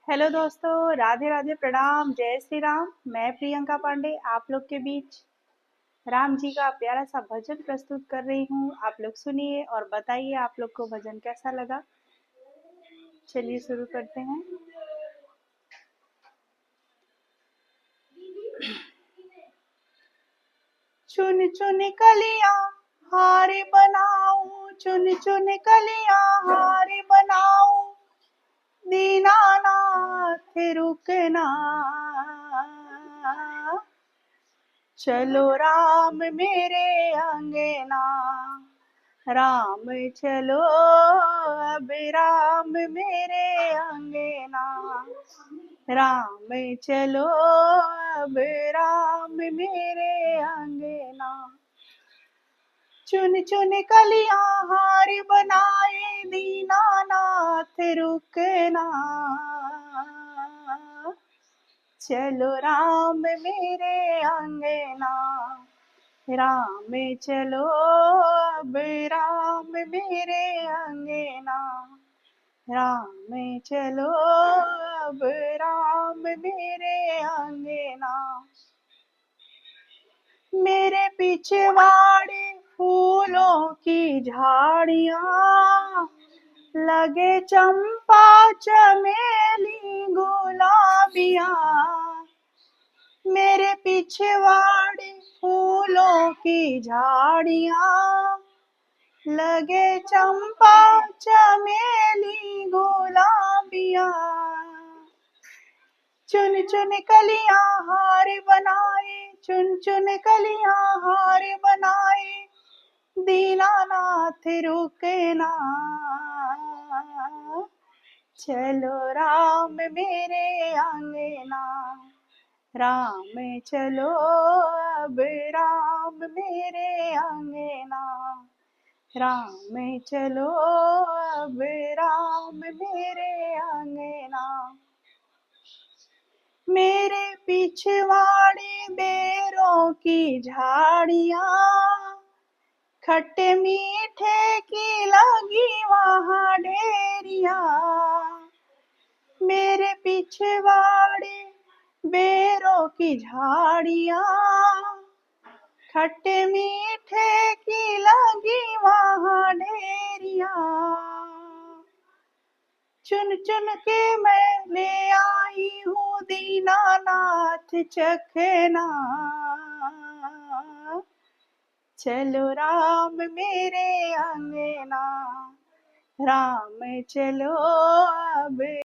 Hello दोस्तों, राधे राधे, प्रणाम, जय श्री राम। मैं प्रियंका पांडे आप लोग के बीच राम जी का प्यारा सा भजन प्रस्तुत कर रही हूँ। आप लोग सुनिए और बताइए आप लोग को भजन कैसा लगा। चलिए शुरू करते हैं। चुन चुन कलियां हारे बनाऊं, चुन चुन कलियां हारे बनाऊं, दीनानाथ रुकना। चलो राम मेरे अंगना, राम चलो अब राम मेरे अंगना, राम चलो अब राम मेरे अंगना। चुन चुन कलियां हार बनाए, दीनानाथ रुकना। चलो राम मेरे अंगना, राम चलो अब राम मेरे अंगना, राम चलो अब राम मेरे अंगना। मेरे पिछवाड़े फूलों की झाड़ियां, लगे चंपा चमेली गुलाबियां। मेरे पिछवाड़े फूलों की झाड़ियां, लगे चंपा चमेली गुलाबियां। चुन चुन कलियां हार बनाए, चुन चुन कलियां हार बनाए, दीनानाथ रुकना। चलो राम मेरे अंगना, राम चलो अब राम मेरे अंगना, राम चलो अब राम मेरे अंगना। मेरे पिछवाड़े बेरों की झाड़ियां, खट्टे मीठे की लगी वहाँ ढेरिया। मेरे पिछवाड़े बेरों की झाड़ियां, खट्टे मीठे की लगी वहाँ ढेरिया। चुन चुन के मैं ले आई हूँ, दीनानाथ चखना। चलो राम मेरे अंगना, राम चलो अब